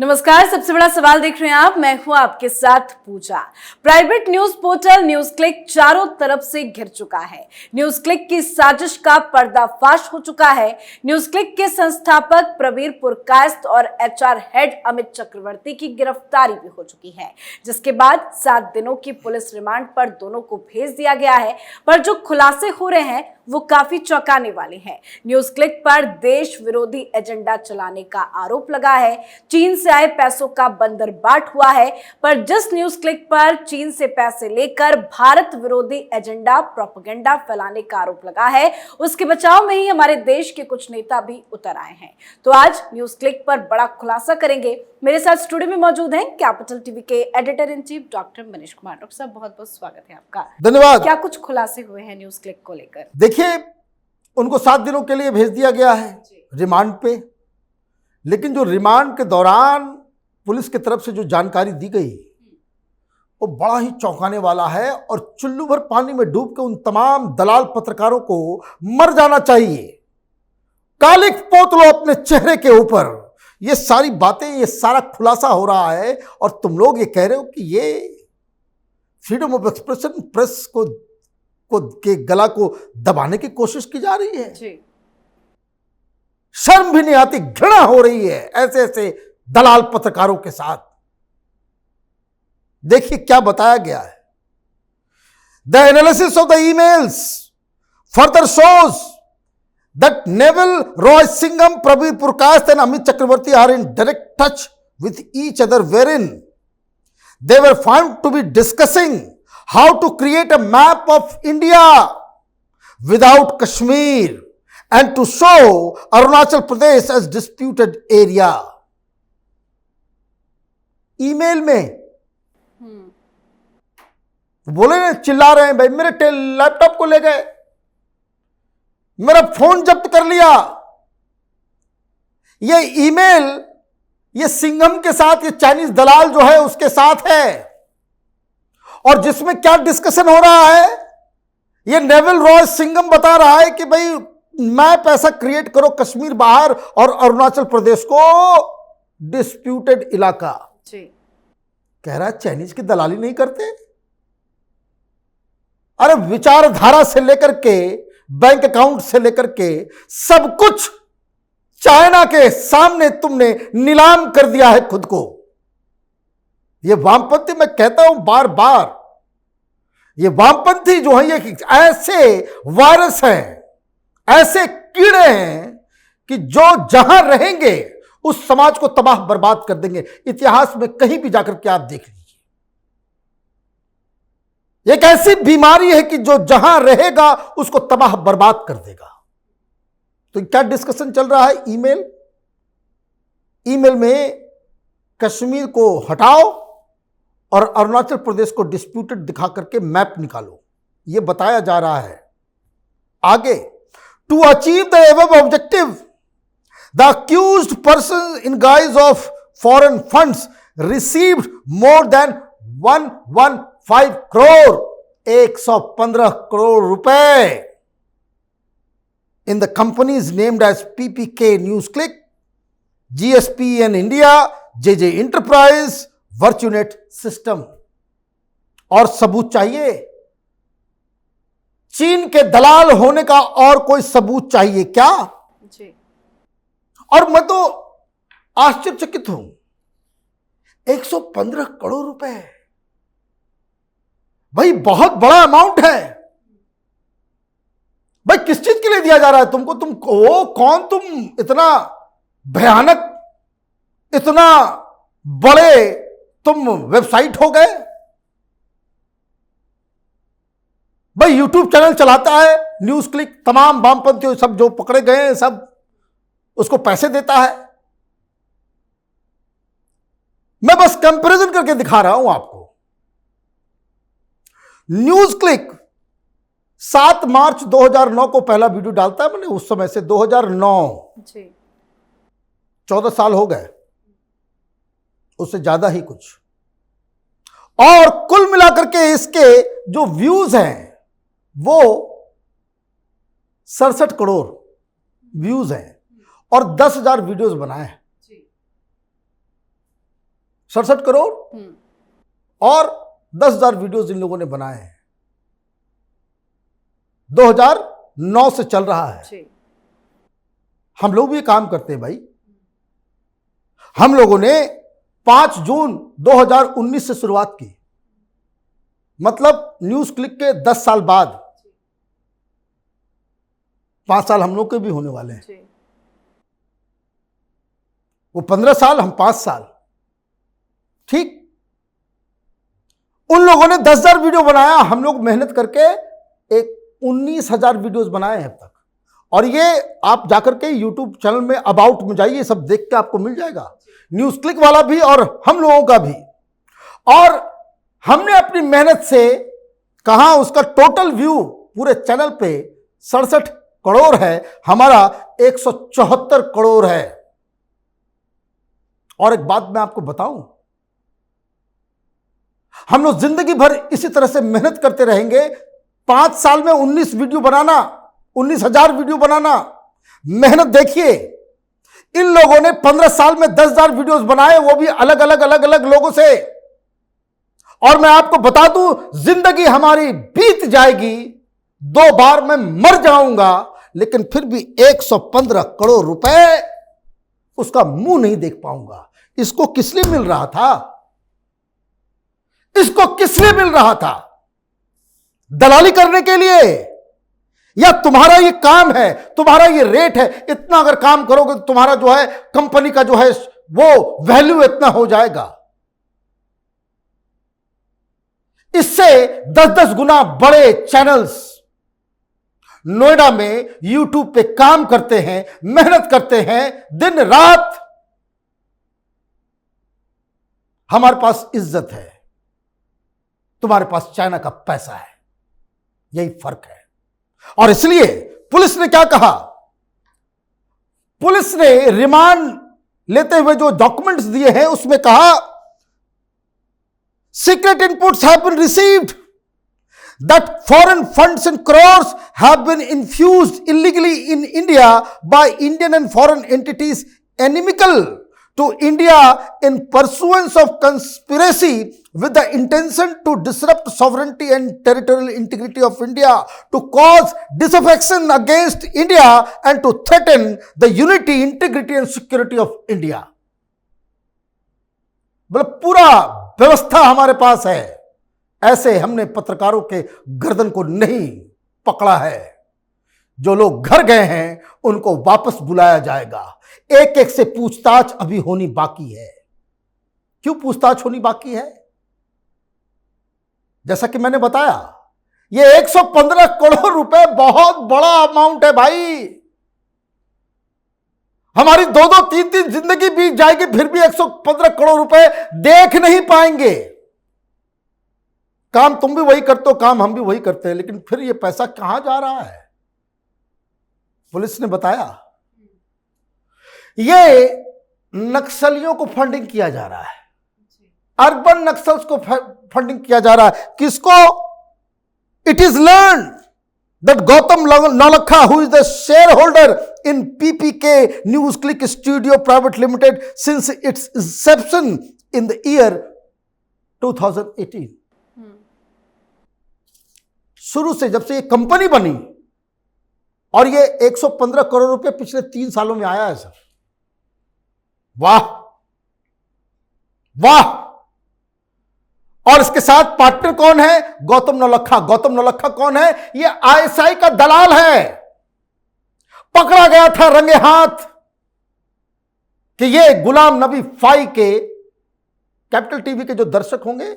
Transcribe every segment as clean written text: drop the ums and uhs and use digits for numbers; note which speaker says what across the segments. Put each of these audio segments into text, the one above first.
Speaker 1: नमस्कार। सबसे बड़ा सवाल देख रहे हैं आप, मैं हूं आपके साथ Pooja. Private news portal news click चारों तरफ से घिर चुका है। न्यूज क्लिक की साजिश का पर्दाफाश हो चुका है। न्यूज क्लिक के संस्थापक प्रवीर पुरकायस्थ और एचआर हेड अमित चक्रवर्ती की गिरफ्तारी भी हो चुकी है, जिसके बाद 7 दिनों की पुलिस रिमांड पर दोनों को भेज दिया गया है। पर जो खुलासे हो रहे हैं वो काफी चौंकाने वाले हैं। न्यूज क्लिक पर देश विरोधी एजेंडा चलाने का आरोप लगा है। चीन से आए पैसों का बंदरबाट हुआ है। पर जिस न्यूज क्लिक पर चीन से पैसे लेकर भारत विरोधी एजेंडा प्रोपेगेंडा फैलाने का आरोप लगा है, उसके बचाव में ही हमारे देश के कुछ नेता भी उतर आए हैं। तो आज न्यूज क्लिक पर बड़ा खुलासा करेंगे। मेरे साथ स्टूडियो में मौजूद हैं कैपिटल टीवी के editor in chief doctor Manish Kumar. Doctor साहब, बहुत बहुत स्वागत है आपका।
Speaker 2: धन्यवाद।
Speaker 1: क्या कुछ खुलासे हुए हैं न्यूज क्लिक को लेकर?
Speaker 2: देखिए, उनको 7 दिनों के लिए भेज दिया गया है रिमांड पे, लेकिन जो रिमांड के दौरान पुलिस की तरफ से जो जानकारी दी गई वो बड़ा ही चौंकाने वाला है और चुल्लू भर पानी में डूब के उन तमाम दलाल पत्रकारों को मर जाना चाहिए। कालिक पोत लो अपने चेहरे के ऊपर। ये सारी बातें, ये सारा खुलासा हो रहा है और तुम लोग ये कह रहे हो कि ये फ्रीडम ऑफ एक्सप्रेशन, प्रेस को के गला को दबाने की कोशिश की जा रही है जी। शर्म भी नहीं आती, घृणा हो रही है ऐसे ऐसे दलाल पत्रकारों के साथ। देखिए क्या बताया गया है। The analysis of the emails further shows that Neville Roy Singham, Prabir Purkayastha and Amit Chakraborty are in direct touch with each other, wherein they were found to be discussing how to create a map of India without Kashmir and to show Arunachal Pradesh as disputed area. Email में बोले ना, चिल्ला रहे हैं भाई मेरे laptop को ले गए, मेरा फोन जब्त कर लिया। ये ईमेल ये सिंघम के साथ, ये चाइनीज दलाल जो है उसके साथ है। और जिसमें क्या डिस्कशन हो रहा है, ये नेवल रॉय सिंघम बता रहा है कि भाई मैप ऐसा क्रिएट करो, कश्मीर बाहर और अरुणाचल प्रदेश को डिस्प्यूटेड इलाका जी। कह रहा है चाइनीज की दलाली नहीं करते। अरे विचारधारा से लेकर के बैंक अकाउंट से लेकर के सब कुछ चाइना के सामने तुमने नीलाम कर दिया है खुद को। ये वामपंथी, मैं कहता हूं बार बार, ये वामपंथी जो है ये ऐसे वायरस हैं, ऐसे कीड़े हैं कि जो जहां रहेंगे उस समाज को तबाह बर्बाद कर देंगे। इतिहास में कहीं भी जाकर के आप देख लीजिए, एक ऐसी बीमारी है कि जो जहां रहेगा उसको तबाह बर्बाद कर देगा। तो क्या डिस्कशन चल रहा है? ईमेल में कश्मीर को हटाओ और अरुणाचल प्रदेश को डिस्प्यूटेड दिखा करके मैप निकालो, यह बताया जा रहा है। आगे, to achieve the above objective the accused person in guise of foreign funds received more than 115 crore, 115 crore रुपए in the companies named as PPK News Click, GSPN India, JJ Enterprise, Virtunet System। और सबूत चाहिए? चीन के दलाल होने का और कोई सबूत चाहिए क्या जी? और मैं तो आश्चर्यचकित हूं, 115 करोड़ रुपए भाई बहुत बड़ा अमाउंट है भाई। किस चीज के लिए दिया जा रहा है तुमको? वो कौन तुम इतना भयानक, इतना बड़े तुम वेबसाइट हो गए भाई? यूट्यूब चैनल चलाता है न्यूज क्लिक, तमाम वामपंथी सब जो पकड़े गए हैं सब उसको पैसे देता है। मैं बस कंपैरिजन करके दिखा रहा हूं आपको। न्यूज क्लिक 7 मार्च 2009 को पहला वीडियो डालता है। मैंने उस समय से 2009 जी, 14 साल हो गए, उससे ज्यादा ही कुछ। और कुल मिलाकर के इसके जो व्यूज हैं वो 67 करोड़ व्यूज हैं और 10,000 वीडियोस बनाए हैं। 67 करोड़ और 10,000 वीडियोस इन लोगों ने बनाए हैं। 2009 से चल रहा है। हम लोग भी काम करते हैं भाई। हम लोगों ने 5 जून 2019 से शुरुआत की, मतलब न्यूज क्लिक के 10 साल बाद 5 साल हम लोग के भी होने वाले हैं। वो 15 साल, हम 5 साल। ठीक, उन लोगों ने 10,000 वीडियो बनाया, हम लोग मेहनत करके एक 19,000 वीडियोस बनाए हैं अब तक। और ये आप जाकर के यूट्यूब चैनल में अबाउट में जाइए, सब देख के आपको मिल जाएगा, न्यूज क्लिक वाला भी और हम लोगों का भी। और हमने अपनी मेहनत से कहा, उसका टोटल व्यू पूरे चैनल पे 67 करोड़ है, हमारा 174 करोड़ है। और एक बात मैं आपको बताऊं, हम लोग जिंदगी भर इसी तरह से मेहनत करते रहेंगे। 5 साल में 19 वीडियो बनाना, 19,000 वीडियो बनाना, मेहनत देखिए। इन लोगों ने 15 साल में 10,000 वीडियोस बनाए, वो भी अलग अलग लोगों से। और मैं आपको बता दूं, जिंदगी हमारी बीत जाएगी, 2 बार मैं मर जाऊंगा, लेकिन फिर भी 115 करोड़ रुपए उसका मुंह नहीं देख पाऊंगा। इसको किस लिए मिल रहा था? इसको किस लिए मिल रहा था? दलाली करने के लिए? या तुम्हारा ये काम है, तुम्हारा ये रेट है, इतना अगर काम करोगे तो तुम्हारा जो है कंपनी का जो है वो वैल्यू इतना हो जाएगा। इससे 10-10 गुना बड़े चैनल्स नोएडा में यूट्यूब पे काम करते हैं, मेहनत करते हैं दिन रात। हमारे पास इज्जत है, तुम्हारे पास चाइना का पैसा है, यही फर्क है। और इसलिए पुलिस ने क्या कहा? पुलिस ने रिमांड लेते हुए जो डॉक्यूमेंट्स दिए हैं उसमें कहा, secret inputs have been received that foreign funds in crores have been infused illegally in India by Indian and foreign entities inimical to India in pursuance of conspiracy with the intention to disrupt sovereignty and territorial integrity of India, to cause disaffection against India and to threaten the unity, integrity and security of India. मतलब पूरा व्यवस्था हमारे पास है। ऐसे हमने पत्रकारों के गर्दन को नहीं पकड़ा है। जो लोग घर गए हैं उनको वापस बुलाया जाएगा। एक एक से पूछताछ अभी होनी बाकी है। क्यों पूछताछ होनी बाकी है? जैसा कि मैंने बताया, ये 115 करोड़ रुपए बहुत बड़ा अमाउंट है भाई। हमारी 2-2, 3-3 जिंदगी बीत जाएगी, फिर भी 115 करोड़ रुपए देख नहीं पाएंगे। काम तुम भी वही करते हो, काम हम भी वही करते हैं, लेकिन फिर ये पैसा कहां जा रहा है? पुलिस ने बताया ये नक्सलियों को फंडिंग किया जा रहा है, अर्बन नक्सल्स को फंडिंग किया जा रहा है। किसको? It is learn that Gautam Naulakha, who is the share holder in PPK news click studio private limited since its inception in the year 2018। शुरू से जब से ये कंपनी बनी, और ये 115 करोड़ रुपए पिछले 3 सालों में आया है सर। वाह वाह। और इसके साथ पार्टनर कौन है? गौतम नौलखा। गौतम नौलखा कौन है? ये ISI का दलाल है। पकड़ा गया था रंगे हाथ कि ये गुलाम नबी फाई के, कैपिटल टीवी के जो दर्शक होंगे,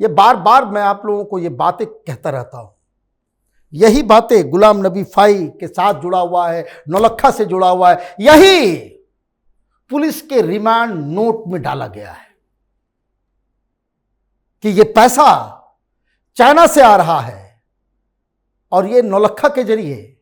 Speaker 2: ये बार बार मैं आप लोगों को ये बातें कहता रहता हूं। यही बातें गुलाम नबी फाई के साथ जुड़ा हुआ है, नौलखा से जुड़ा हुआ है। यही पुलिस के रिमांड नोट में डाला गया है कि ये पैसा चाइना से आ रहा है और ये नौलखा के जरिए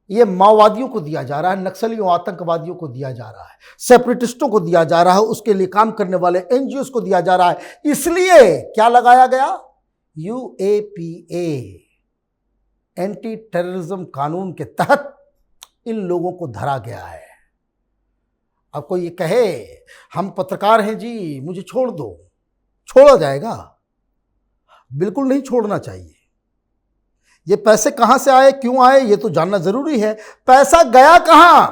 Speaker 2: ये माओवादियों को दिया जा रहा है, नक्सलियों, आतंकवादियों को दिया जा रहा है, सेपरेटिस्टों को दिया जा रहा है, उसके लिए काम करने वाले NGOs को दिया जा रहा है। इसलिए क्या लगाया गया? UAPA, एंटी टेररिज्म कानून के तहत इन लोगों को धरा गया है। अब कोई ये कहे हम पत्रकार हैं जी, मुझे छोड़ दो, छोड़ा जाएगा? बिल्कुल नहीं छोड़ना चाहिए। ये पैसे कहां से आए, क्यों आए, ये तो जानना जरूरी है। पैसा गया कहां,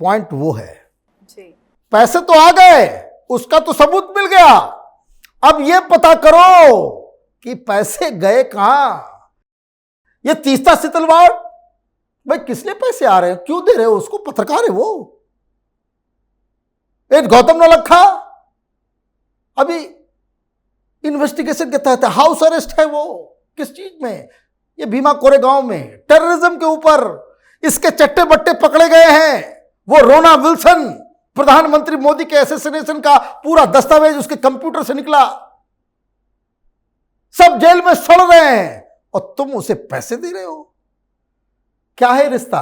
Speaker 2: पॉइंट वो है।
Speaker 1: जी।
Speaker 2: पैसे तो आ गए, उसका तो सबूत मिल गया। अब ये पता करो कि पैसे गए कहां। ये तीस्ता सितलवाड़, भाई किसने पैसे आ रहे हैं, क्यों दे रहे हो उसको, पत्रकार है वो। एक गौतम नौलखा अभी इन्वेस्टिगेशन के तहत हाउस अरेस्ट है। वो किस चीज में, ये भीमा कोरेगांव में टेररिज्म के ऊपर इसके चट्टे बट्टे पकड़े गए हैं। वो रोना विल्सन, प्रधानमंत्री मोदी के असैसिनेशन का पूरा दस्तावेज उसके कंप्यूटर से निकला। सब जेल में सड़ रहे हैं और तुम उसे पैसे दे रहे हो। क्या है रिश्ता?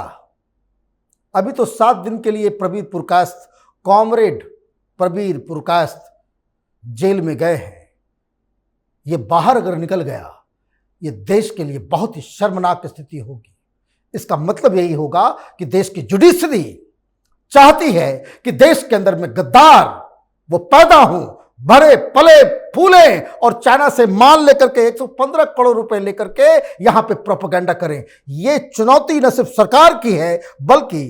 Speaker 2: अभी तो 7 दिन के लिए प्रबीर पुरकायस्थ, कॉमरेड प्रबीर पुरकायस्थ जेल में गए हैं। ये बाहर अगर निकल गया, ये देश के लिए बहुत ही शर्मनाक स्थिति होगी। इसका मतलब यही होगा कि देश की जुडिशरी चाहती है कि देश के अंदर में गद्दार वो पैदा हों, भरे पले फूले और चाइना से माल लेकर के 115 करोड़ रुपए लेकर के यहां पे प्रोपेगेंडा करें। ये चुनौती न सिर्फ सरकार की है बल्कि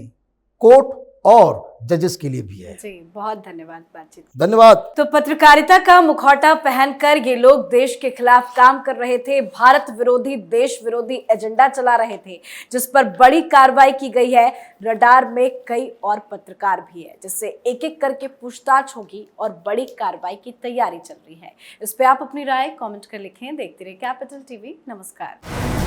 Speaker 2: कोर्ट और जजेस के लिए भी है।
Speaker 1: जी, बहुत धन्यवाद बातचीत।
Speaker 2: धन्यवाद।
Speaker 1: तो पत्रकारिता का मुखौटा पहनकर ये लोग देश के खिलाफ काम कर रहे थे, भारत विरोधी, देश विरोधी एजेंडा चला रहे थे, जिस पर बड़ी कार्रवाई की गई है। रडार में कई और पत्रकार भी है, जिससे एक एक करके पूछताछ होगी और बड़ी कार्रवाई की तैयारी चल रही है। इस पे आप अपनी राय कमेंट कर लिखें। देखते रहिए कैपिटल टीवी। नमस्कार।